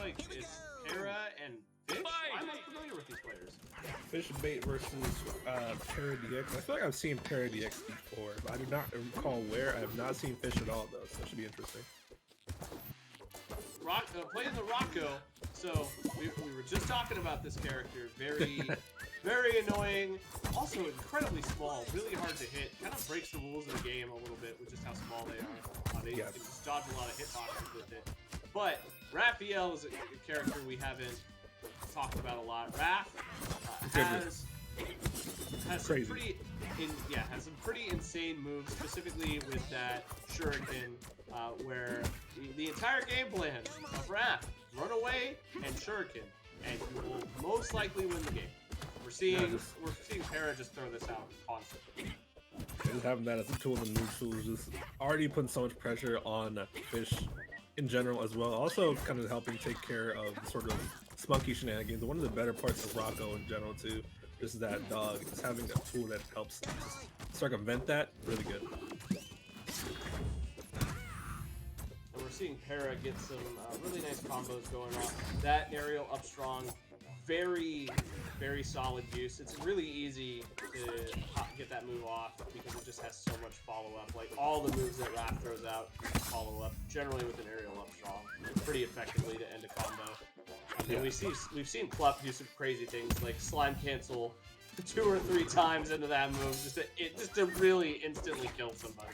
like it's Para and Fish. I'm unfamiliar with these players. Fishbait versus Para DX. I feel like I've seen Para DX before, but I do not recall where. I have not seen Fish at all, though, so it should be interesting. Playing the Rocko. So we were just talking about this character. Very, very annoying. Also incredibly small. Really hard to hit. Kind of breaks the rules of the game a little bit with just how small they are. They can just dodge a lot of hitboxes with it. But Raphael is a character we haven't talked about a lot. Raph has some pretty insane moves, specifically with that Shuriken, where the entire game plan of Raph, run away and Shuriken, and you will most likely win the game. We're seeing Para just throw this out constantly. Just having that as a tool in the neutral is just already putting so much pressure on Fish in general as well. Also kind of helping take care of the sort of spunky shenanigans. One of the better parts of Rocko in general too, just that dog. Just having a tool that helps circumvent that, really good. And we're seeing Para get some really nice combos going on. That aerial up strong, very, very solid use. It's really easy to get that move off because it just has so much follow-up. Like all the moves that Raph throws out, follow up generally with an aerial up strong, pretty effectively to end a combo. And we've seen Plup do some crazy things like slime cancel 2 or 3 times into that move just to really instantly kill somebody.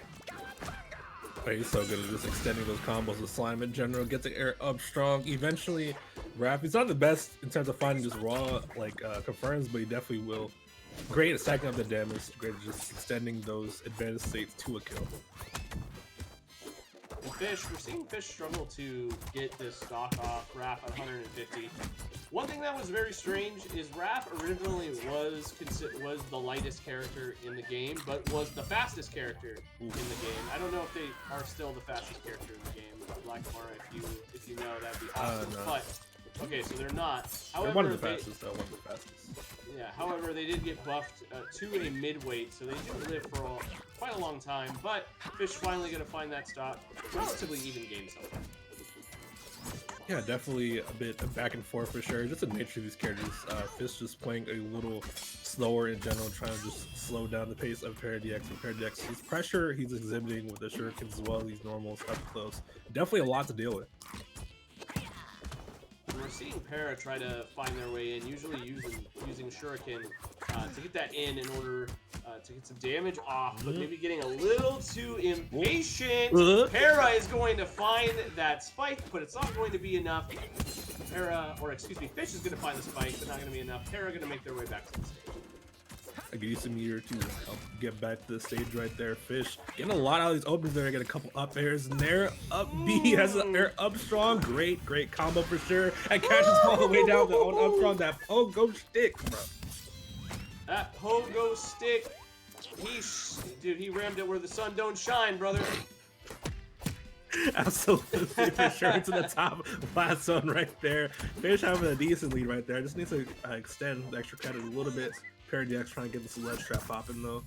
Oh, he's so good at just extending those combos with slime in general. Gets the air up strong. Eventually, Raph, he's not the best in terms of finding just raw confirms, but he definitely will. Great at stacking up the damage. Great at just extending those advanced states to a kill. And Fish, we're seeing Fish struggle to get this stock off. Raph at 150. One thing that was very strange is Raph originally was the lightest character in the game, but was the fastest character in the game. I don't know if they are still the fastest character in the game. Blackmara, if you know, that'd be awesome. No. But okay, so they're not. However, they're one of the fastest, though. One of the fastest. Yeah. However, they did get buffed to a mid-weight, so they do live for quite a long time. But Fish finally going to find that stock. Relatively even game so far. Yeah, definitely a bit of back and forth for sure. Just the nature of these characters. Fish just playing a little slower in general, trying to just slow down the pace of Para DX. And Para DX, his pressure he's exhibiting with the shurikens as well, these normals up close. Definitely a lot to deal with. We're seeing Para try to find their way in, usually using Shuriken to get that in order to get some damage off, but maybe getting a little too impatient. Para is going to find that spike, but it's not going to be enough. Fish is going to find the spike, but not going to be enough. Para going to make their way back to the stage. I could use some meter to help get back to the stage right there. Fish getting a lot out of these opens there. Get a couple up airs and there. Up B has an air up strong. Great combo for sure. And catches all the way down the up strong. That pogo stick, bro. That pogo stick. He rammed it where the sun don't shine, brother. Absolutely, for sure. It's in the top last zone right there. Fish having a decent lead right there. Just needs to extend the extra credit a little bit. Para DX trying to get this ledge trap popping though.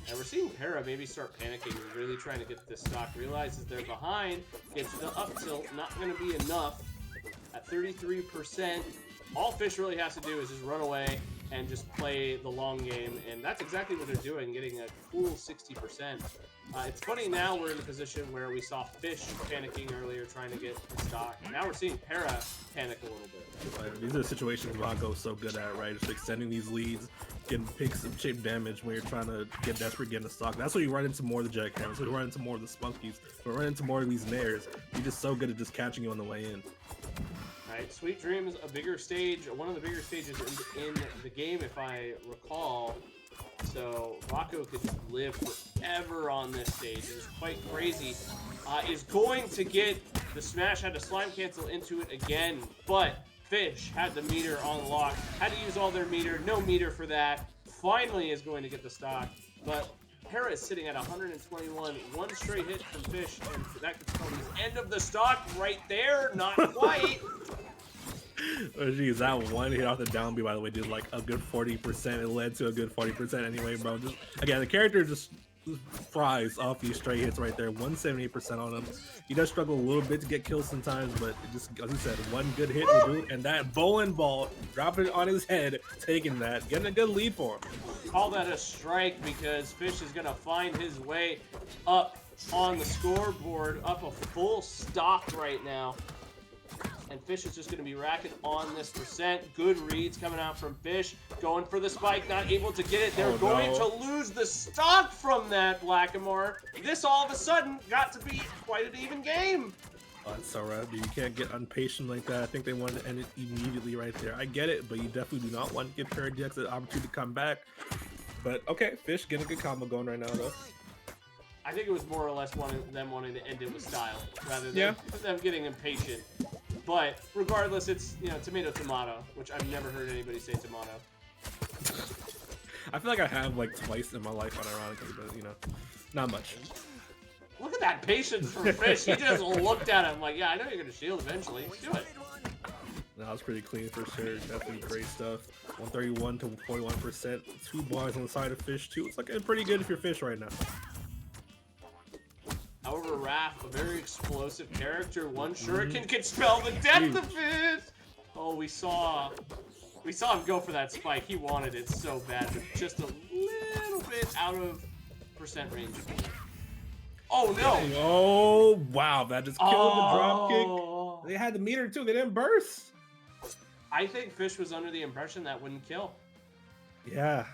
And we're seeing Para maybe start panicking, really trying to get this stock. Realizes they're behind, gets the up tilt, not going to be enough at 33%. All Fish really has to do is just run away and just play the long game, and that's exactly what they're doing, getting a cool 60%. It's funny now we're in a position where we saw Fish panicking earlier trying to get the stock. Now we're seeing Para panic a little bit. These are the situations Rocko is so good at, right? Just extending these leads, getting picks and chip damage when you're trying to get desperate, getting a stock. That's when you run into more of the Jet Cams, so you run into more of the Spunkies, but run into more of these Nairs. You're just so good at just catching you on the way in. Right, Sweet Dreams, a bigger stage, one of the bigger stages in the game, if I recall. So Rocko could just live forever on this stage. It's quite crazy. Is going to get the smash, had to slime cancel into it again, but Fish had the meter on lock, had to use all their meter, no meter for that. Finally is going to get the stock, but Para is sitting at 121. One straight hit from Fish, and that could spell the end of the stock right there. Not quite. Oh geez, that one hit off the down B, by the way, did like a good 40%. It led to a good 40% anyway, bro. Just again, the character just fries off these straight hits right there. 178% on him. He does struggle a little bit to get kills sometimes, but it just, as you said, one good hit will do it. And that bowling ball, dropping it on his head, taking that, getting a good lead for him. Call that a strike because Fish is going to find his way up on the scoreboard, up a full stock right now. And Fish is just going to be racking on this percent. Good reads coming out from Fish. Going for the spike, not able to get it. They're going to lose the stock from that, Blackamore. This all of a sudden got to be quite an even game. Oh, that's so right. You can't get impatient like that. I think they wanted to end it immediately right there. I get it, but you definitely do not want to give Paradox the opportunity to come back. But okay, Fish getting a good combo going right now, though. I think it was more or less them wanting to end it with style rather than them getting impatient. But regardless, it's, you know, tomato, which I've never heard anybody say tomato. I feel like I have like twice in my life, unironically, but you know, not much. Look at that patience from Fish. He just looked at him like, yeah, I know you're going to shield eventually. Do it. That was pretty clean for sure. Definitely great stuff. 131 to 41%. 2 bars on the side of Fish, too. It's looking pretty good if you're Fish right now. However, Raph, a very explosive character. One shuriken can spell the death of Fish. Oh, we saw him go for that spike. He wanted it so bad, but just a little bit out of percent range. Oh no! Oh wow, that just killed the drop kick. They had the meter too. They didn't burst. I think Fish was under the impression that wouldn't kill. Yeah,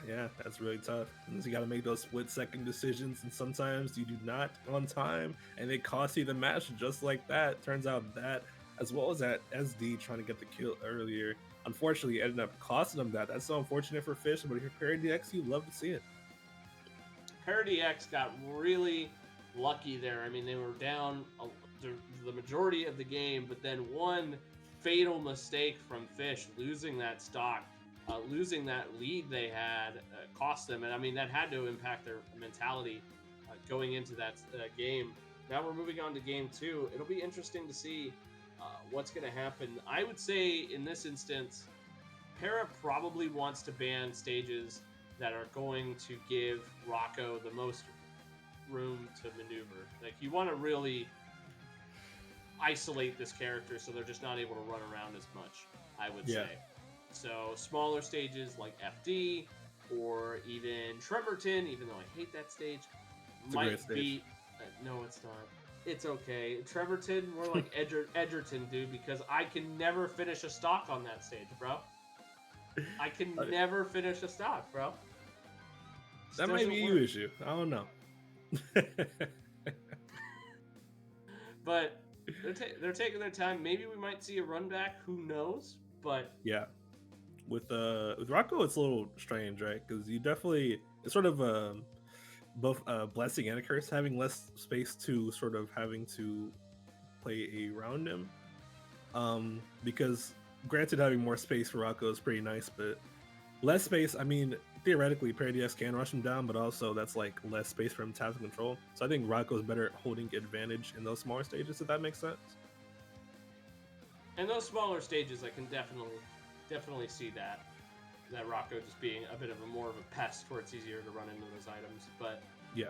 that's really tough. And you got to make those split-second decisions, and sometimes you do not on time, and they cost you the match just like that. Turns out that, as well as that SD trying to get the kill earlier, unfortunately ended up costing them that. That's so unfortunate for Fish, but if you're Parody X, you love to see it. Parody X got really lucky there. I mean, they were down the majority of the game, but then one fatal mistake from Fish, losing that stock, losing that lead they had, cost them. And I mean, that had to impact their mentality going into that game. Now we're moving on to game 2. It'll be interesting to see what's going to happen. I would say in this instance, Para probably wants to ban stages that are going to give Rocko the most room to maneuver. Like, you want to really isolate this character so they're just not able to run around as much, I would say. So smaller stages like FD or even Trevorton, even though I hate that stage, might be... no, it's not. It's okay. Trevorton, more like Edgerton, dude, because I can never finish a stock on that stage, bro. I can never finish a stock, bro. That might be you issue. I don't know. But they're taking their time. Maybe we might see a run back. Who knows? But yeah, with Rocko, it's a little strange, right? Because you definitely, it's sort of both a blessing and a curse, having less space to sort of having to play around him. Because granted, having more space for Rocko is pretty nice, but less space, I mean, theoretically, Paradox can rush him down, but also that's like less space for him to have control. So I think Rocko's better at holding advantage in those smaller stages, if that makes sense. In those smaller stages, I can definitely see that Rocko just being a bit of a more of a pest where it's easier to run into those items. But yeah,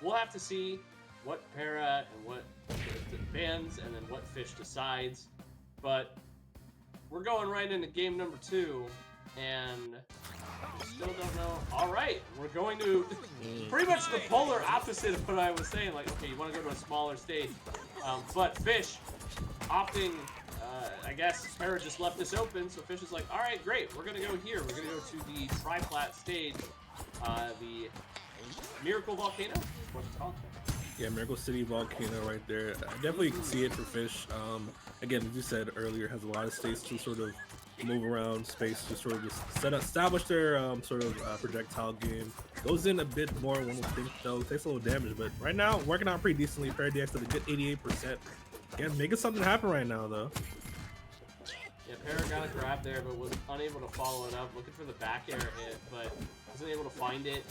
we'll have to see what Para and what bans and then what Fish decides. But we're going right into game number 2, and still don't know. All right, we're going to pretty much the polar opposite of what I was saying. Like, okay, you want to go to a smaller stage, but Fish opting. I guess Para just left this open, so Fish is like, all right, great, we're gonna go here. We're gonna go to the triplat stage, the Miracle Volcano. What's it called? Yeah, Miracle City Volcano right there. I definitely can see it for Fish. Again, as you said earlier, has a lot of space to sort of move around, space to sort of just establish their sort of projectile game. Goes in a bit more, one would think, though. Takes a little damage, but right now, working out pretty decently. Paradox at a good 88%. Again, making something happen right now, though. Yeah, Para got a grab there, but was unable to follow it up. Looking for the back air hit, but wasn't able to find it.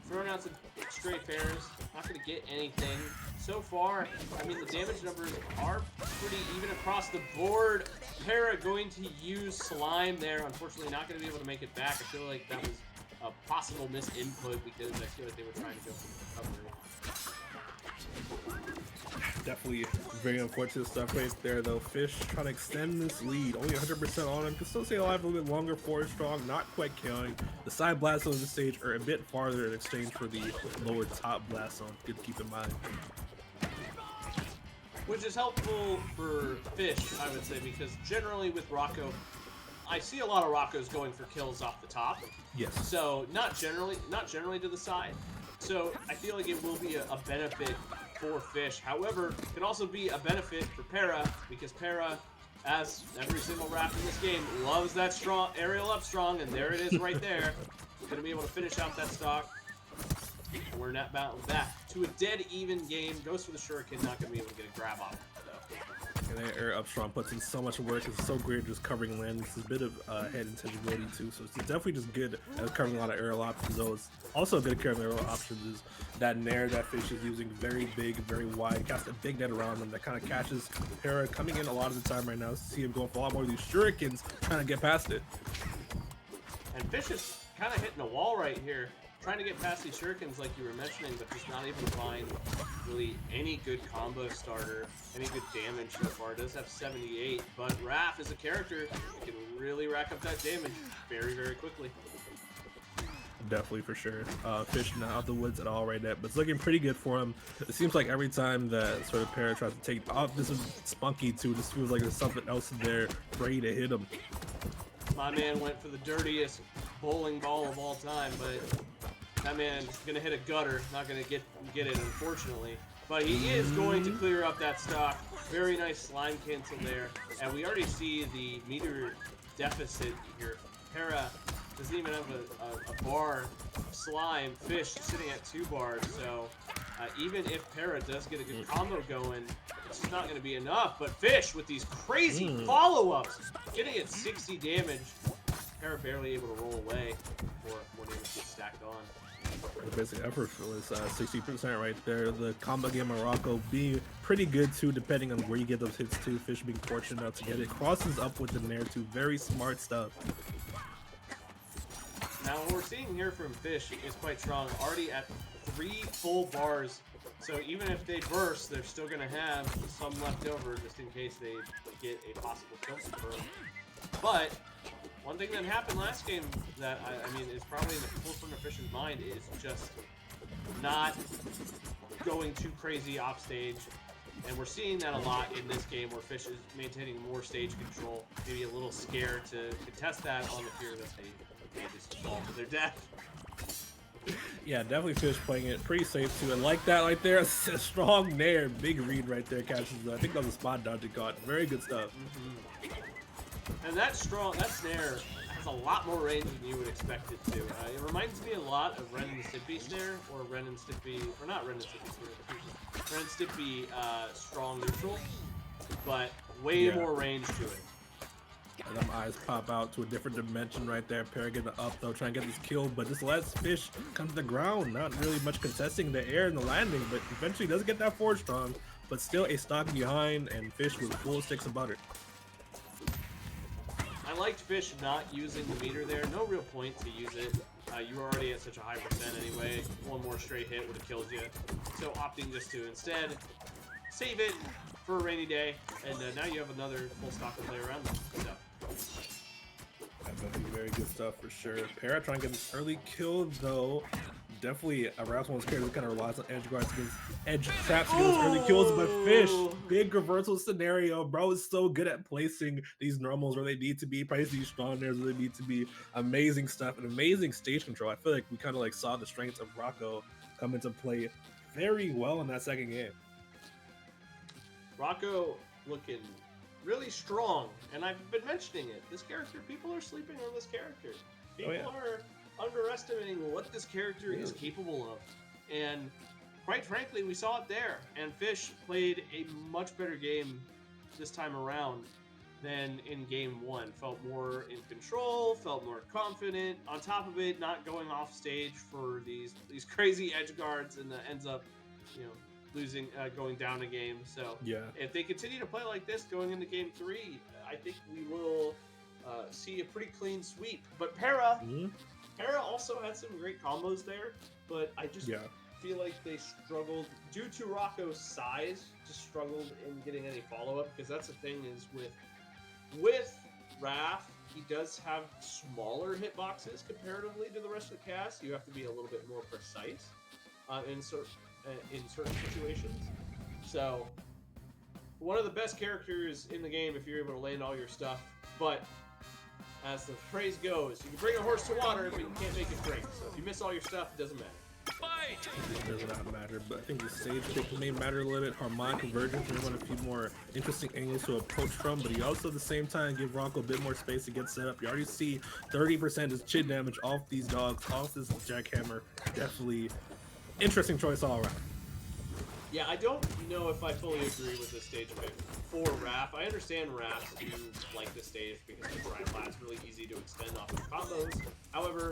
Throwing out some straight pairs, not going to get anything. So far, I mean, the damage numbers are pretty even across the board. Para going to use Slime there. Unfortunately, not going to be able to make it back. I feel like that was a possible misinput because I feel like they were trying to go for recovery. Definitely very unfortunate stuff right there, though. Fish trying to extend this lead. Only 100% on him. Can still stay alive a little bit longer. 4 strong, not quite killing. The side blast zones of the stage are a bit farther in exchange for the lower top blast zone. Good to keep in mind. Which is helpful for Fish, I would say, because generally with Rocko, I see a lot of Rockos going for kills off the top. Yes. So not generally to the side. So I feel like it will be a benefit for Fish. However, it can also be a benefit for Para, because Para, as every single Raph in this game, loves that strong aerial up strong, and there it is right there. Gonna be able to finish out that stock. And we're not back to a dead even game. Goes for the shuriken, not gonna be able to get a grab off though. And that air up strong puts in so much work. It's so great just covering land. It's a bit of head intangibility too, so it's definitely just good at covering a lot of aerial options. Though it's also good at covering aerial options is that nair that Fish is using, very big, very wide, cast a big net around him that kind of catches Para coming in a lot of the time right now. See him going for a lot more of these shurikens, trying to get past it. And Fish is kind of hitting a wall right here. Trying to get past these shurikens like you were mentioning, but just not able to find really any good combo starter, any good damage so far. It does have 78, but Raph is a character that can really rack up that damage very, very quickly. Definitely, for sure. Fish not out the woods at all right now, but it's looking pretty good for him. It seems like every time that sort of Para tries to take off, this is spunky too. Just feels like there's something else there ready to hit him. My man went for the dirtiest bowling ball of all time, but that man's gonna hit a gutter. Not gonna get it, unfortunately. But he is going to clear up that stock. Very nice slime cancel there, and we already see the meter deficit here. Para doesn't even have a bar of slime. Fish sitting at 2 bars, so even if Para does get a good combo going, it's just not going to be enough. But Fish with these crazy follow-ups, getting at 60 damage. Para barely able to roll away before more damage gets stacked on. The basic effort was 60% right there. The combo game of Rocko being pretty good too, depending on where you get those hits too. Fish being fortunate enough to get it. Crosses up with the nair too. Very smart stuff. Now what we're seeing here from Fish is quite strong. Already at 3 full bars. So even if they burst, they're still going to have some left over just in case they get a possible kill confirm. But one thing that happened last game that I mean is probably in the forefront of Fish's mind is just not going too crazy off stage. And we're seeing that a lot in this game where Fish is maintaining more stage control, maybe a little scared to contest that on the fear that they just fall to their death. Yeah, definitely Fish playing it pretty safe too. And like that right there, a strong nair, big read right there catches. I think that was a spot dodge it caught. Very good stuff. And that snare has a lot more range than you would expect it to. It reminds me a lot of Ren and Stimpy snare, or Ren and Stimpy, or not Ren and Stimpy snare, Ren and Stimpy strong neutral, but way more range to it. And them eyes pop out to a different dimension right there. Para getting up though, trying to get this kill, but just lets Fish come to the ground. Not really much contesting the air and the landing, but eventually does get that 4 strong, but still a stock behind, and Fish with full sticks of butter. I liked Fish not using the meter there. No real point to use it. You were already at such a high percent anyway. One more straight hit would have killed you. So opting just to instead save it for a rainy day, and now you have another full stock to play around with. So. That's definitely very good stuff for sure. Para trying to get this early kill though. Definitely a Raph one's character that kind of relies on edge guards against edge traps to get those early kills, but Fish, big reversal scenario. Bro is so good at placing these normals where they need to be, placing these strong nairs where they need to be. Amazing stuff and amazing stage control. I feel like we kind of like saw the strengths of Rocko come into play very well in that second game. Rocko looking really strong, and I've been mentioning it. This character, people are sleeping on this character. People are underestimating what this character is capable of, and quite frankly, we saw it there. And Fish played a much better game this time around than in game 1. Felt more in control, felt more confident. On top of it, not going off stage for these crazy edge guards, and ends up, losing, going down a game. So if they continue to play like this going into game 3, I think we will see a pretty clean sweep. But Para Para also had some great combos there, but I just feel like they struggled due to Rocko's size. Just struggled in getting any follow up, because that's the thing is with Raph, he does have smaller hitboxes comparatively to the rest of the cast. You have to be a little bit more precise in certain situations. So, one of the best characters in the game if you're able to land all your stuff. But as the phrase goes, you can bring a horse to water, but you can't make it drink. So if you miss all your stuff, it doesn't matter. It does not matter, but I think the stage pick may matter a little bit. Harmonic convergence, we want a few more interesting angles to approach from, but you also at the same time give Rocko a bit more space to get set up. You already see 30% is chid damage off these dogs, off this jackhammer. Definitely interesting choice all around. Yeah, I don't know if I fully agree with this stage pick for Raph. I understand Raphs do like this stage because the triplat's really easy to extend off of combos. However,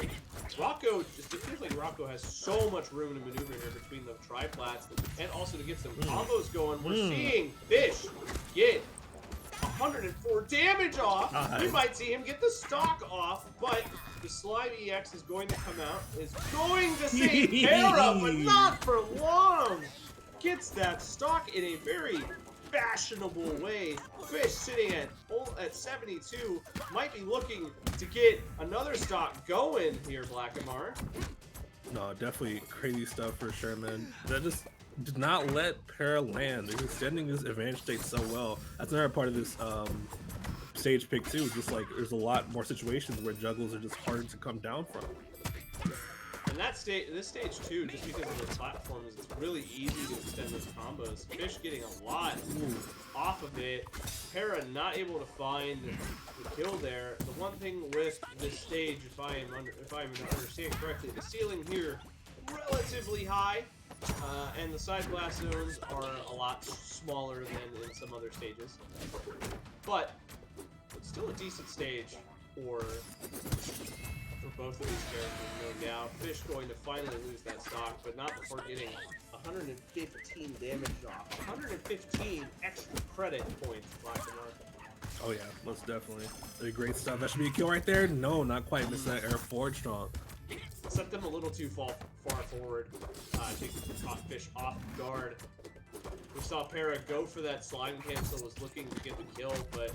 Rocko, it feels like Rocko has so much room to maneuver here between the triplats and also to get some combos going. We're seeing Fish get 104 damage off. We might see him get the stock off, but the Slime EX is going to come out, is going to save Para, but not for long. Gets that stock in a very fashionable way. Fish sitting at 72 might be looking to get another stock going here, Blackamar. No, definitely crazy stuff for sure, man. That just did not let Para land. They're extending this advantage state so well. That's another part of this stage pick too. Just like there's a lot more situations where juggles are just harder to come down from. And this stage too, just because of the platforms, it's really easy to extend those combos. Fish getting a lot off of it. Para not able to find the kill there. The one thing with this stage, if I understand correctly, the ceiling here relatively high, and the side blast zones are a lot smaller than in some other stages. But it's still a decent stage for both of these characters, no doubt. Fish going to finally lose that stock, but not before getting 115 damage off. 115 extra credit points, Blackamar. Oh yeah, most definitely. Very great stuff. That should be a kill right there. No, not quite. Missing that air forward strong. Set them a little too far forward. Take Fish off guard. We saw Para go for that slime cancel, was looking to get the kill, but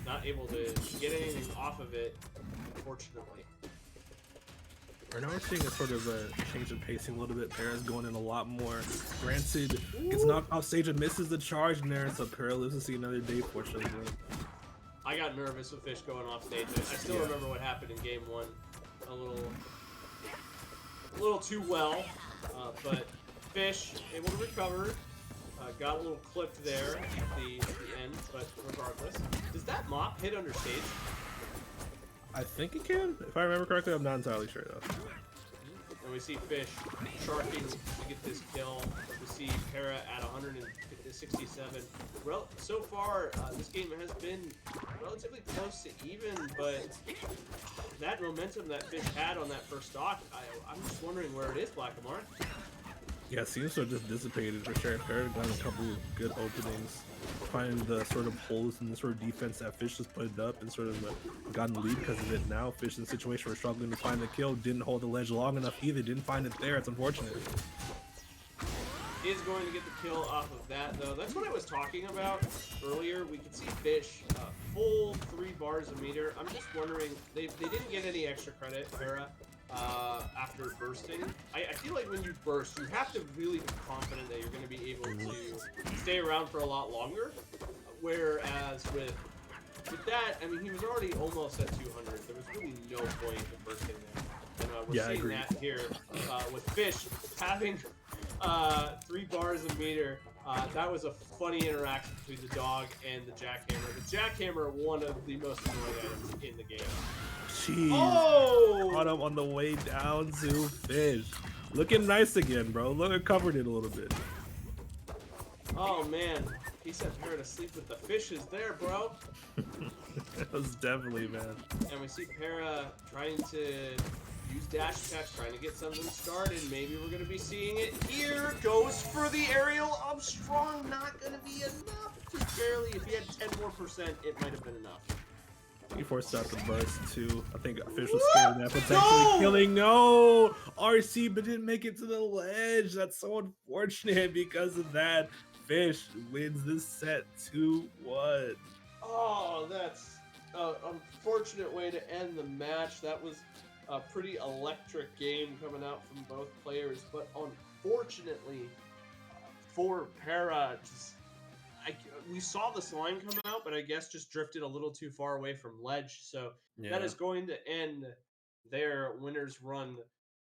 not able to get anything off of it, unfortunately. Right now we're seeing a sort of a change of pacing a little bit. Para's going in a lot more. Granted, gets knocked off stage and misses the charge in there, so Para lives to see another day, fortunately. I got nervous with Fish going off stage. I still remember what happened in game one a little too well, but Fish able to recover. Got a little clipped there at the end, but regardless. Does that mop hit under stage? I think it can. If I remember correctly, I'm not entirely sure though. And we see Fish sharking to get this kill. We see Para at 167. So far, this game has been relatively close to even, but that momentum that Fish had on that first stock, I'm just wondering where it is, Blackamar. Yeah, it seems to have just dissipated for sure. Para got a couple of good openings, finding the sort of holes in the sort of defense that Fish just put it up and sort of gotten the lead because of it. Now Fish in a situation where struggling to find the kill, didn't hold the ledge long enough either, didn't find it there. It's unfortunate. Is going to get the kill off of that though. That's what I was talking about earlier. We could see Fish full 3 bars a meter. I'm just wondering, they didn't get any extra credit, Para. After bursting. I feel like when you burst, you have to really be confident that you're going to be able to stay around for a lot longer. Whereas with that, I mean, he was already almost at 200. There was really no point in bursting there. And we're seeing that here with Fish having 3 bars a meter. That was a funny interaction between the dog and the jackhammer. The jackhammer, one of the most annoying items in the game. Jeez. Oh! Caught him on the way down to Fish. Looking nice again, bro. Look, covered it a little bit. Oh man, he sent Para to sleep with the fishes there, bro. That was definitely, man. And we see Para trying to use dash attacks, trying to get something started. Maybe we're going to be seeing it here. Goes for the aerial up strong. Not going to be enough. Just barely. If he had 10 more %, it might have been enough. He forced out the burst too. I think Fish was scared of that, potentially killing. No! RC, but didn't make it to the ledge. That's so unfortunate because of that. Fish wins this set 2-1. Oh, that's an unfortunate way to end the match. That was a pretty electric game coming out from both players, but unfortunately for Para, we saw this line come out, but I guess just drifted a little too far away from ledge. So that Yeah. is going to end their winner's run